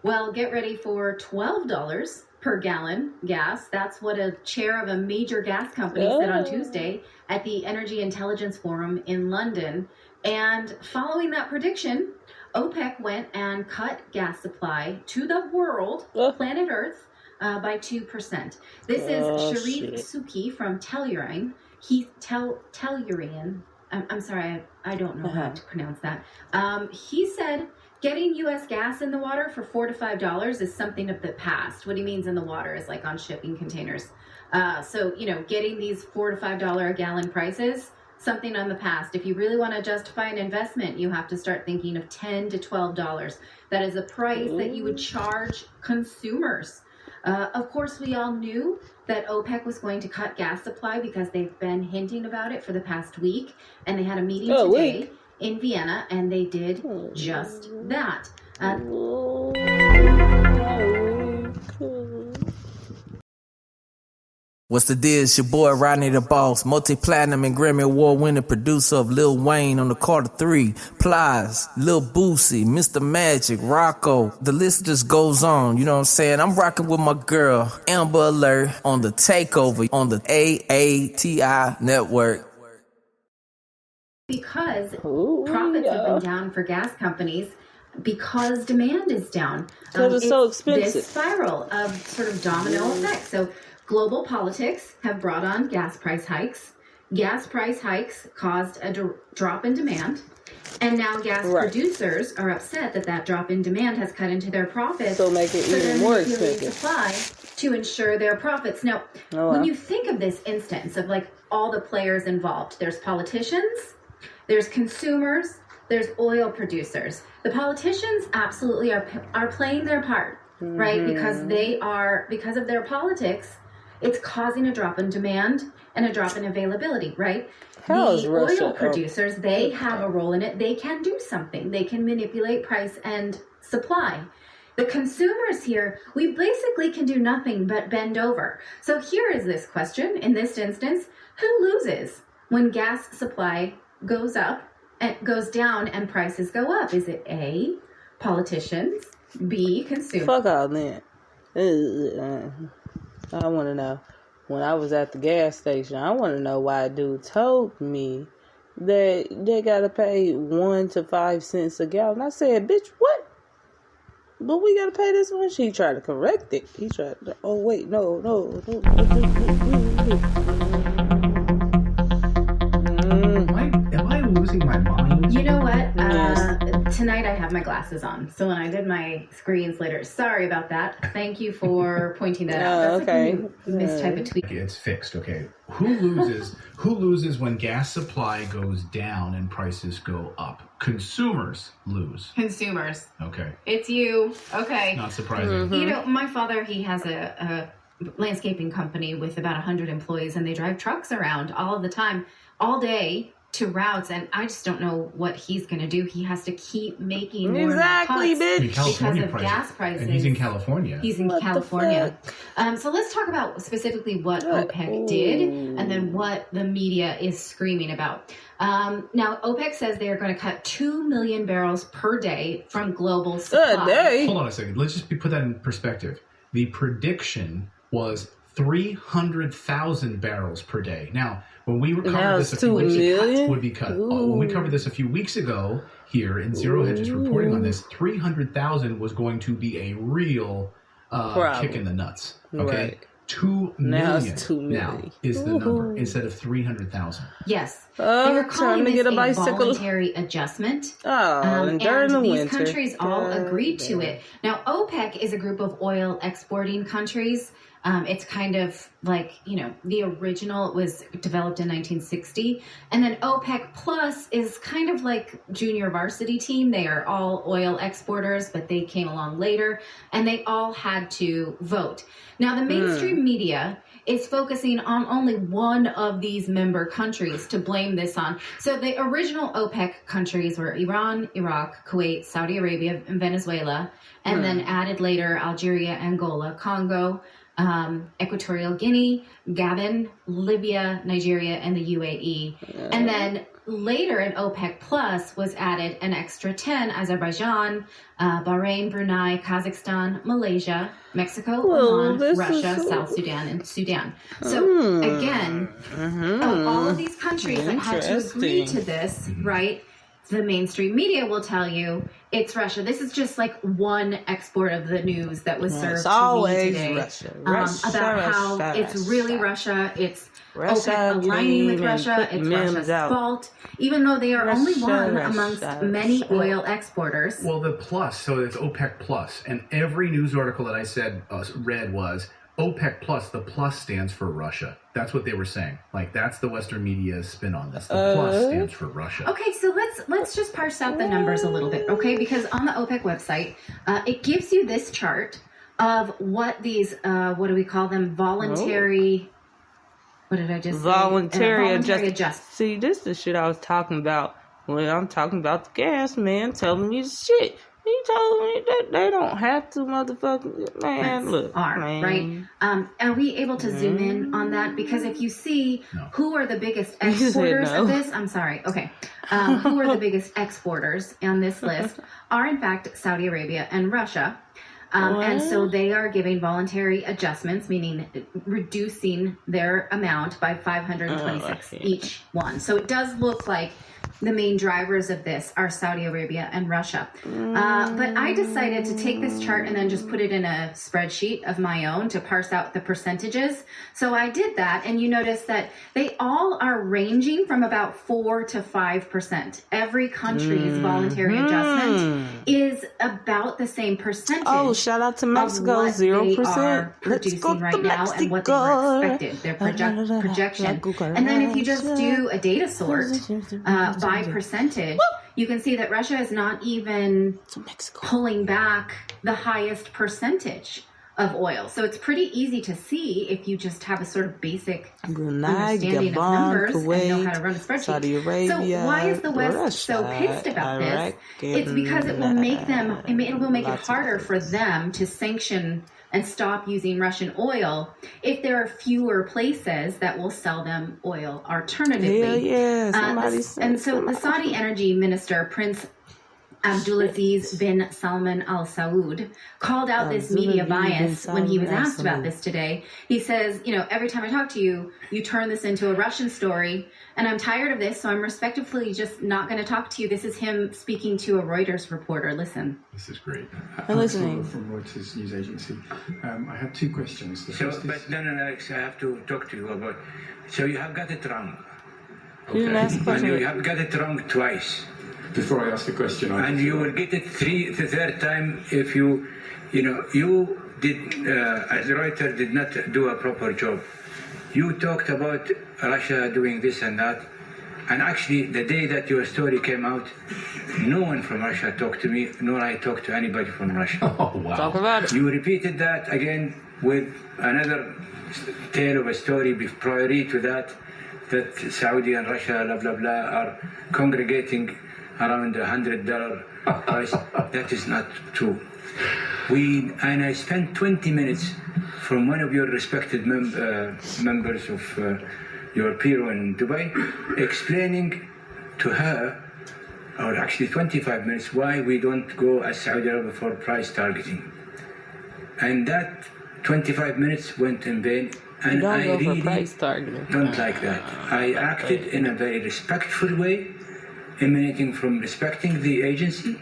Well, get ready for $12 per gallon gas. That's what a chair of a major gas company said on Tuesday at the Energy Intelligence Forum in London. And following that prediction, OPEC went and cut gas supply to the world, planet Earth, by 2%. This is Sharif Suki from Tellurian. Tellurian. I'm sorry, I don't know how to pronounce that. He said getting U.S. gas in the water for $4 to $5 is something of the past. What he means in the water is like on shipping containers. So, getting these $4 to $5 a gallon prices, something on the past. If you really want to justify an investment, you have to start thinking of $10 to $12. That is a price that you would charge consumers. Of course, we all knew that OPEC was going to cut gas supply because they've been hinting about it for the past week. And they had a meeting today in Vienna, and they did just that. What's the deal? It's your boy Rodney the Boss, multi-platinum and Grammy Award-winning producer of Lil Wayne on the Carter 3, Plies, Lil Boosie, Mr. Magic, Rocco. The list just goes on, you know what I'm saying? I'm rocking with my girl, Amber Alert, on the Takeover on the AATI network. Because profits have been down for gas companies because demand is down. Because it's so expensive. This spiral of sort of domino effect. So global politics have brought on gas price hikes. Gas price hikes caused a drop in demand. And now gas producers are upset that drop in demand has cut into their profits. So make it even more expensive. Supply to ensure their profits. Now, when you think of this instance of like all the players involved, there's politicians, there's consumers, there's oil producers. The politicians absolutely are playing their part, right? Because because of their politics, it's causing a drop in demand and a drop in availability, right? The oil producers, they have a role in it. They can do something. They can manipulate price and supply. The consumers here, we basically can do nothing but bend over. So here is this question in this instance: who loses when gas supply goes up and goes down and prices go up? Is it A, politicians, B, consumers? Fuck all that. I want to know. When I was at the gas station, I want to know why a dude told me that they got to pay 1 to 5 cents a gallon. I said, bitch, what? But we got to pay this much? He tried to correct it. He tried to, no. Am I losing my mind? You know what? Tonight I have my glasses on. So when I did my screens later, sorry about that. Thank you for pointing that out. That's okay. A mistype of tweet. It's fixed, okay. Who loses when gas supply goes down and prices go up? Consumers lose. Consumers. Okay. It's you. Okay. Not surprising. You know, my father, he has a landscaping company with about 100 employees, and they drive trucks around all of the time, all day, to routes, and I just don't know what he's going to do. He has to keep making more bitch. Because of gas prices. And he's in California. So let's talk about specifically what OPEC did and then what the media is screaming about. Now, OPEC says they are going to cut 2 million barrels per day from global supply. Hold on a second. Let's just put that in perspective. The prediction was 300,000 barrels per day. Now, when we covered this a few weeks ago, would be cut. When we covered this a few weeks ago here in Zero Hedges reporting on this, 300,000 was going to be a real kick in the nuts. Okay, right. 2 million now it's 2 million. Now is the number instead of 300,000. Yes, they're calling this a voluntary adjustment. And during the winter, these countries all agreed to it. Now, OPEC is a group of oil exporting countries. It's kind of like, the original was developed in 1960. And then OPEC Plus is kind of like junior varsity team. They are all oil exporters, but they came along later and they all had to vote. Now, the mainstream media is focusing on only one of these member countries to blame this on. So the original OPEC countries were Iran, Iraq, Kuwait, Saudi Arabia, and Venezuela. And then added later Algeria, Angola, Congo, Equatorial Guinea, Gabon, Libya, Nigeria, and the UAE. And then later in OPEC Plus was added an extra 10, Azerbaijan, Bahrain, Brunei, Kazakhstan, Malaysia, Mexico, Oman, Russia, South Sudan, and Sudan. So again, of all of these countries that had to agree to this, right, the mainstream media will tell you it's Russia. This is just like one export of the news that was served to me today. About how it's really Russia. It's OPEC aligning with Russia. It's Russia's fault, even though they are only one amongst many oil exporters. Well, the plus, so it's OPEC plus, and every news article that I read was OPEC plus. The plus stands for Russia. That's what they were saying. Like, that's the Western media's spin on this. The plus stands for Russia. Okay, so let's just parse out the numbers a little bit, okay? Because on the OPEC website, it gives you this chart of what these, what do we call them? Voluntary. What did I just say? Voluntary adjustment. See, this is the shit I was talking about when I'm talking about the gas man telling me shit. He told me that they don't have to, motherfucker. Man, look. Man. Right? Are we able to zoom in on that? Because if you see who are the biggest exporters of this, I'm sorry. Okay. Who are the biggest exporters on this list are, in fact, Saudi Arabia and Russia. And so they are giving voluntary adjustments, meaning reducing their amount by 526 each one. So it does look like the main drivers of this are Saudi Arabia and Russia. But I decided to take this chart and then just put it in a spreadsheet of my own to parse out the percentages. So I did that, and you notice that they all are ranging from about 4 to 5%. Every country's voluntary adjustment is about the same percentage. Oh, shout out to Mexico, 0%. They are producing right now and what they were expected, their projection. And then if you just do a data sort by percentage, you can see that Russia is not even pulling back the highest percentage of oil. So it's pretty easy to see if you just have a sort of basic understanding of numbers and know how to run a spreadsheet. So why is the West so pissed about this? It's because it will make it harder for them to sanction and stop using Russian oil if there are fewer places that will sell them oil alternatively. And so the Saudi energy minister, Prince Abdulaziz bin Salman Al Saud, called out this media bias when he was asked about this today. He says, every time I talk to you, you turn this into a Russian story, and I'm tired of this, so I'm respectfully just not going to talk to you. This is him speaking to a Reuters reporter. Listen. This is great. I'm listening. From Reuters news agency. I have two questions. But Alex, I have to talk to you about. So you have got it wrong. Okay. And you have got it wrong twice. Before I ask the question, and you will get it the third time if you did, as Reuters did not do a proper job. You talked about Russia doing this and that, and actually the day that your story came out, no one from Russia talked to me, nor I talked to anybody from Russia. Oh, wow. Talk about it. You repeated that again with another tale of a story prior to that Saudi and Russia, blah, blah, blah, are congregating around $100 price. That is not true. And I spent 20 minutes from one of your respected members of your bureau in Dubai, explaining to her, or actually 25 minutes, why we don't go as Saudi Arabia for price targeting. And that 25 minutes went in vain. And I really don't like that. I acted in a very respectful way, emanating from respecting the agency,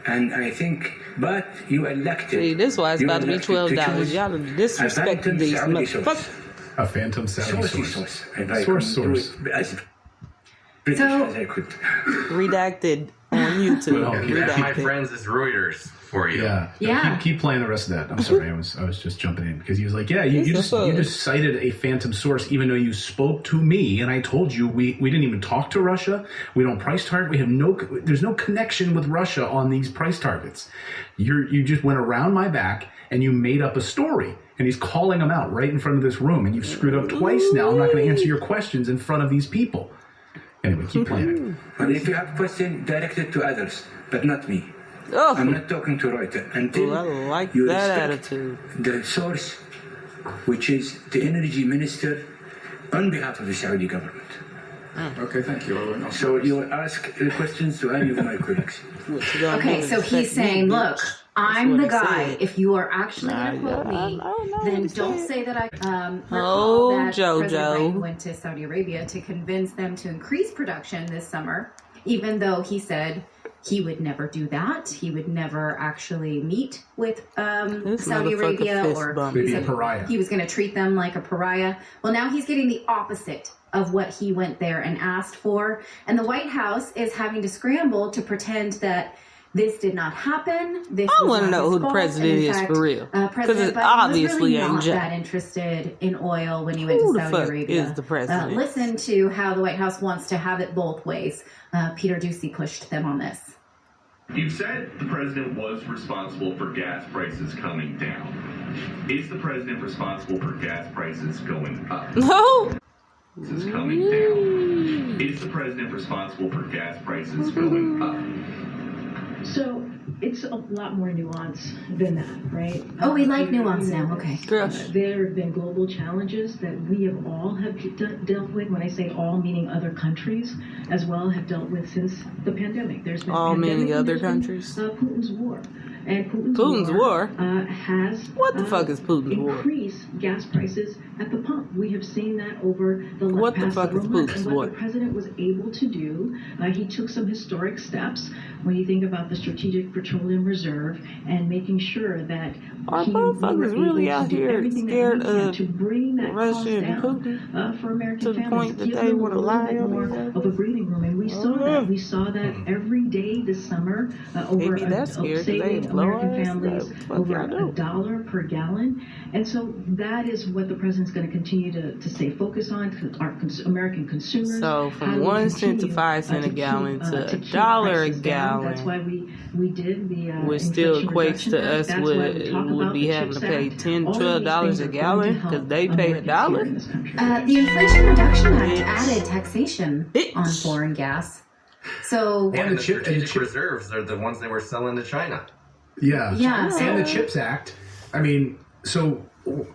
and I think, but you elected. See, this why it's about to be $12. Y'all are disrespecting these motherfuckers. A phantom Saudi source. Source. As British as I could. Redacted on YouTube. My friends is Reuters for you. Yeah. Keep playing the rest of that. I'm sorry, I was just jumping in because he was like, you just cited a phantom source, even though you spoke to me and I told you we didn't even talk to Russia. We don't price target. There's no connection with Russia on these price targets. You just went around my back and you made up a story. And he's calling them out right in front of this room. And you've screwed up twice now. I'm not going to answer your questions in front of these people. Anyway, keep playing it. But if you have questions, direct it to others, but not me. Oh. I'm not talking to Reuters. Until I like you that respect attitude. the source, which is the energy minister on behalf of the Saudi government. Okay, thank you. So you ask the questions to any of my colleagues. Okay, so he's saying, look, I'm the guy. Said. If you are actually going to quote me, then don't say that I recall that President Biden went to Saudi Arabia to convince them to increase production this summer, even though he said he would never do that. He would never actually meet with Saudi Arabia, or maybe a pariah. He was going to treat them like a pariah. Well, now he's getting the opposite of what he went there and asked for. And the White House is having to scramble to pretend that this did not happen. I want to know who the president is for real. Because it obviously ain't not that interested in oil when he went to Saudi Arabia. Is the president? Listen to how the White House wants to have it both ways. Peter Doocy pushed them on this. You said the president was responsible for gas prices coming down. Is the president responsible for gas prices going up? No. Is coming down. Is the president responsible for gas prices going up? So it's a lot more nuanced than that, right? Oh, we like nuance now. Okay. There have been global challenges that we have dealt with. When I say all, meaning other countries as well, have dealt with since the pandemic. There's been all meaning other countries. Putin's war. And Putin's war has what the fuck is Putin's war? Increased gas prices at the pump. We have seen that over the what past the fuck is Putin's war? What the president was able to do, he took some historic steps. When you think about the Strategic Petroleum Reserve and making sure that our motherfuckers really out here scared of to bring that Russia and Putin for American to the families, point that they want to lie more of a breathing room, and we saw that. We saw that every day this summer. Over saving American families over $1 per gallon, and so that is what the president's going to continue to stay focused on. Our American consumers. So from 1 cent to 5 cents a gallon to $1 a gallon. That's why we did the which still equates to us would be having to pay $10-12 a gallon because they pay $1. The Inflation Reduction Act added taxation on foreign gas. So and the strategic reserves are the ones they were selling to China. Yeah. And the CHIPS Act. I mean,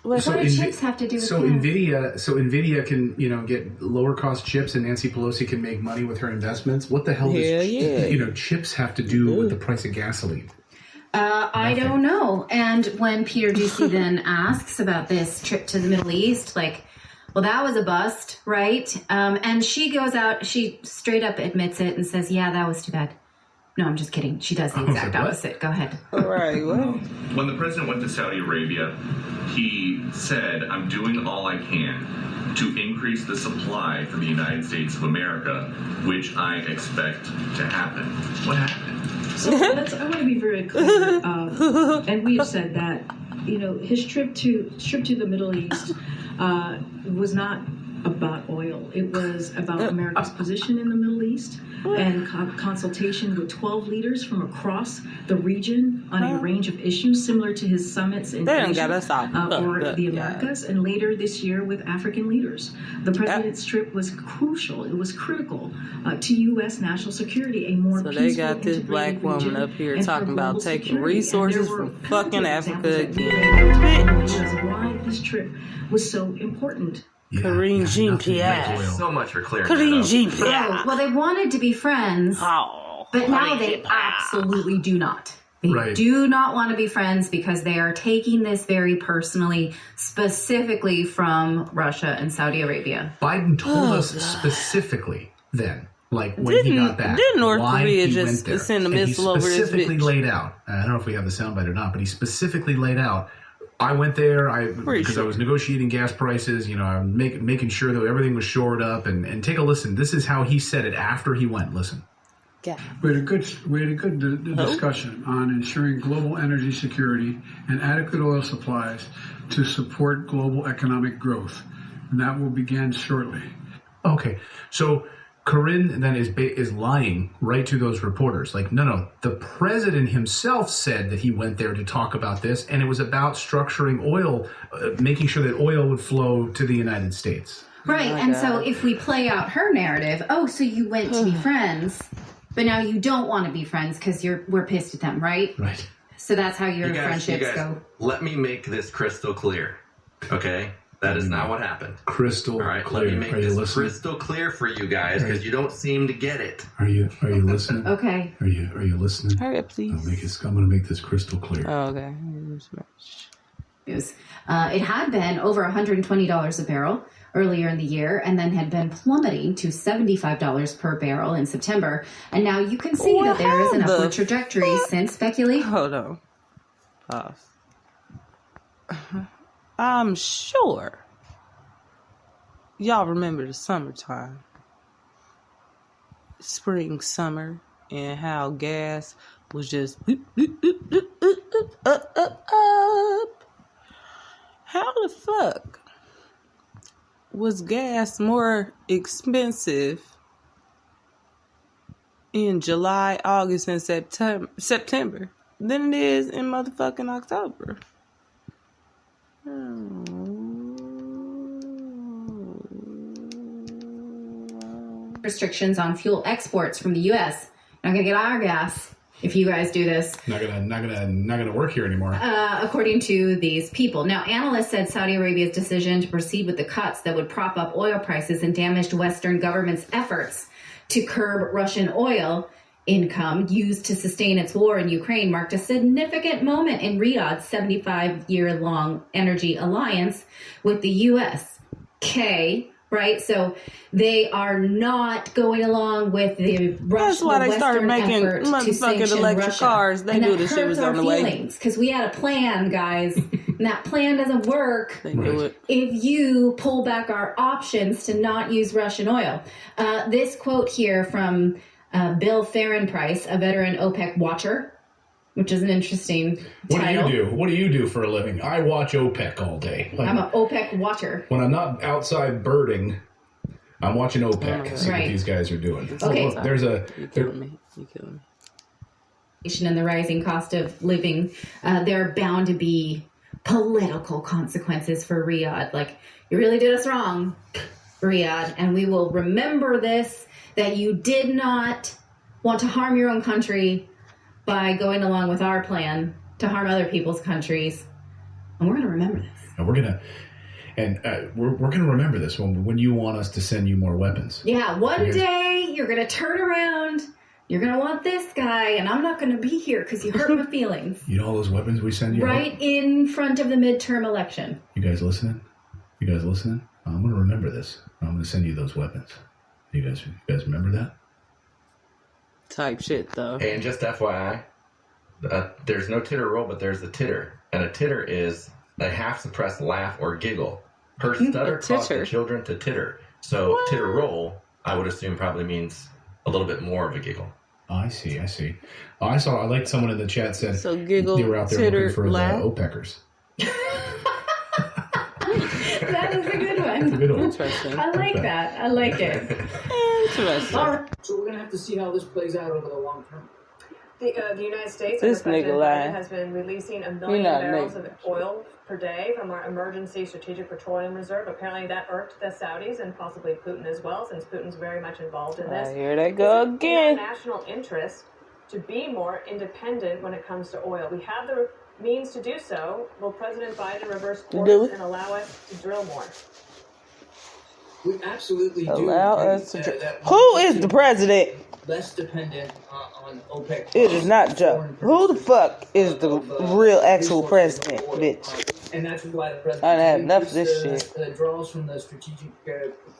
what do chips have to do with Nvidia can get lower cost chips, and Nancy Pelosi can make money with her investments. What the hell does chips have to do with the price of gasoline? I don't know. And when Peter Doocy then asks about this trip to the Middle East, well, that was a bust, right? And she goes out, she straight up admits it and says, yeah, that was too bad. No, I'm just kidding. She does the exact opposite. Go ahead. All right. Well, when the president went to Saudi Arabia, he said, I'm doing all I can to increase the supply for the United States of America, which I expect to happen. What happened? So I want to be very clear. And we have said that, his trip to the Middle East was not about oil. It was about America's position in the Middle East and consultation with 12 leaders from across the region on a range of issues similar to his summits in Asia or the Americas, and later this year with African leaders. The president's trip was crucial. It was critical to U.S. national security, a more peaceful, they got this black woman up here talking about taking resources from fucking Africa again. Why this trip was so important. Karine Jean-Pierre. So much for clearing Karine Jean-Pierre. Well, they wanted to be friends, but now they absolutely do not. They do not want to be friends because they are taking this very personally, specifically from Russia and Saudi Arabia. Biden told us specifically then, when he got back, didn't North Korea just send a missile over this bitch? He specifically laid out, I don't know if we have the soundbite or not, but he specifically laid out, I went there because I was negotiating gas prices. I'm making sure that everything was shored up. And take a listen. This is how he said it after he went. Listen. Yeah. We had a good discussion on ensuring global energy security and adequate oil supplies to support global economic growth, and that will begin shortly. Okay, so Corinne then is lying right to those reporters. No, the president himself said that he went there to talk about this, and it was about structuring oil, making sure that oil would flow to the United States. Right, and so if we play out her narrative, so you went to be friends, but now you don't want to be friends because we're pissed at them, right? Right. So that's how your friendships go. Let me make this crystal clear, okay? That is not what happened. Crystal All right, clear. let me make Are you this listening? crystal clear for you guys because you don't seem to get it. Are you listening? Okay. Are you listening? Hurry up, please. I'm going to make this crystal clear. Oh, okay. It had been over $120 a barrel earlier in the year and then had been plummeting to $75 per barrel in September. And now you can see that there is an upward trajectory since speculation. Hold on. Pause. I'm sure y'all remember the summertime. Spring, summer, and how gas was just up. How the fuck was gas more expensive in July, August, and September than it is in motherfucking October? Restrictions on fuel exports from the U.S. Not gonna get our gas if you guys do this. Not gonna work here anymore. According to these people. Now, analysts said Saudi Arabia's decision to proceed with the cuts that would prop up oil prices and damaged Western governments' efforts to curb Russian oil income used to sustain its war in Ukraine marked a significant moment in Riyadh's 75-year-long energy alliance with the U.S. Right? So they are not going along with the Russian. That's why they started making motherfucking electric cars. They knew this shit was on the way. Because we had a plan, guys, and that plan doesn't work it. if you pull back our options to not use Russian oil. This quote here from Bill Fahrenprice, a veteran OPEC watcher, which is an interesting title. What do you do for a living? I watch OPEC all day. I'm an OPEC watcher. When I'm not outside birding, I'm watching OPEC. See what these guys are doing. Okay. Look, there's a... You're killing me. And the rising cost of living, there are bound to be political consequences for Riyadh. Like, you really did us wrong, Riyadh, and we will remember this, that you did not want to harm your own country by going along with our plan to harm other people's countries. And we're going to remember this. And we're going to remember this when you want us to send you more weapons. Yeah, one day you're going to turn around, you're going to want this guy, and I'm not going to be here because you hurt my feelings. You know all those weapons we send you? Right in front of the midterm election. You guys listening? I'm going to remember this. I'm going to send you those weapons. You guys remember that? Type shit, though. Hey, and just FYI, there's no titter roll, but there's a titter. And a titter is a half-suppressed laugh or giggle. Her stutter caused the children to titter. So titter roll, I would assume, probably means a little bit more of a giggle. I see. I liked someone in the chat said so giggle, they were out there titter, looking for laugh. the OPECers. That is a good one. Interesting. I like that. I like it. Interesting. All right. So we're going to have to see how this plays out over the long term. The United States This under President nigga Biden has been releasing 1 million barrels of oil per day from our emergency strategic petroleum reserve. Apparently that irked the Saudis and possibly Putin as well, since Putin's very much involved in this. Here they go again. It's in our national interest to be more independent when it comes to oil. We have the means to do so. Will President Biden reverse course and allow us to drill more? We absolutely do. Allow us to Who is the president? Less dependent on OPEC. It is not Joe. Who the fuck is the real actual president, bitch? And that's why the president I had enough of this shit. Draws from the strategic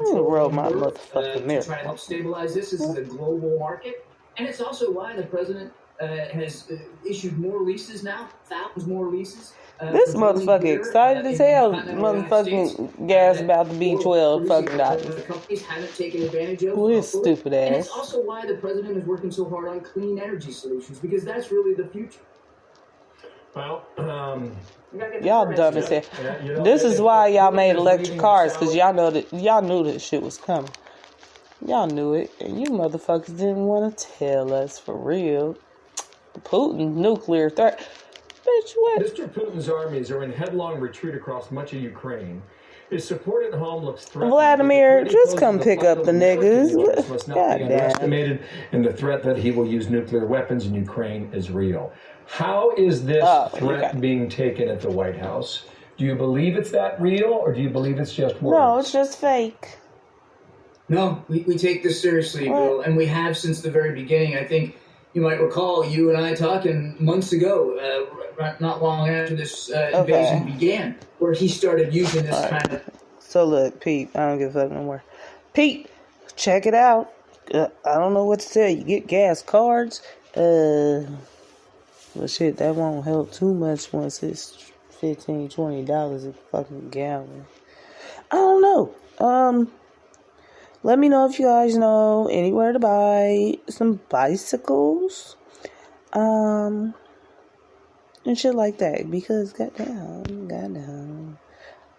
roll my motherfucking mirror. To try to help stabilize this. This is a global market. And it's also why the president has issued more leases now, thousands more leases. This motherfucker excited as hell. Motherfucking gas about to be $12 fucking dollars. Companies haven't taken advantage of. Who is stupid ass? And it's also why the president is working so hard on clean energy solutions, because that's really the future. Well, y'all dumb as hell. This is why y'all made electric cars, because y'all knew this shit was coming. Y'all knew it, and you motherfuckers didn't want to tell us for real. Putin's nuclear threat. Bitch, what? Mr. Putin's armies are in headlong retreat across much of Ukraine. His support at home looks threatened. Vladimir, just come pick up the niggas. Must not be underestimated, and the threat that he will use nuclear weapons in Ukraine is real. How is this threat being taken at the White House? Do you believe it's that real, or do you believe it's just words? No, it's just fake. No, we take this seriously, Bill, and we have since the very beginning. I think you might recall you and I talking months ago, not long after this invasion began, where he started using this kind of... So look, Pete, I don't give a fuck no more. Pete, check it out. I don't know what to tell you. Get gas cards. Well, shit, that won't help too much once it's $15, $20 a fucking gallon. I don't know. Let me know if you guys know anywhere to buy some bicycles. And shit like that. Because goddamn.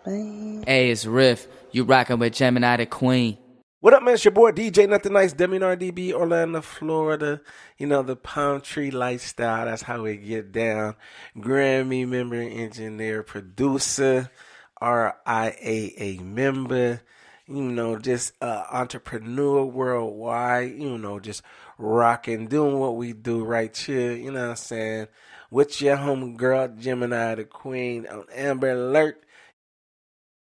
Man. Hey, it's Riff. You rockin' with Gemini the Queen. What up, man? It's your boy DJ Nothing Nice, WNRDB, Orlando, Florida. You know, the palm tree lifestyle, that's how we get down. Grammy member, engineer, producer, RIAA member, you know, just entrepreneur worldwide, you know, just rocking, doing what we do right here, you know what I'm saying? With your homegirl, Gemini the Queen, on Amber Alert.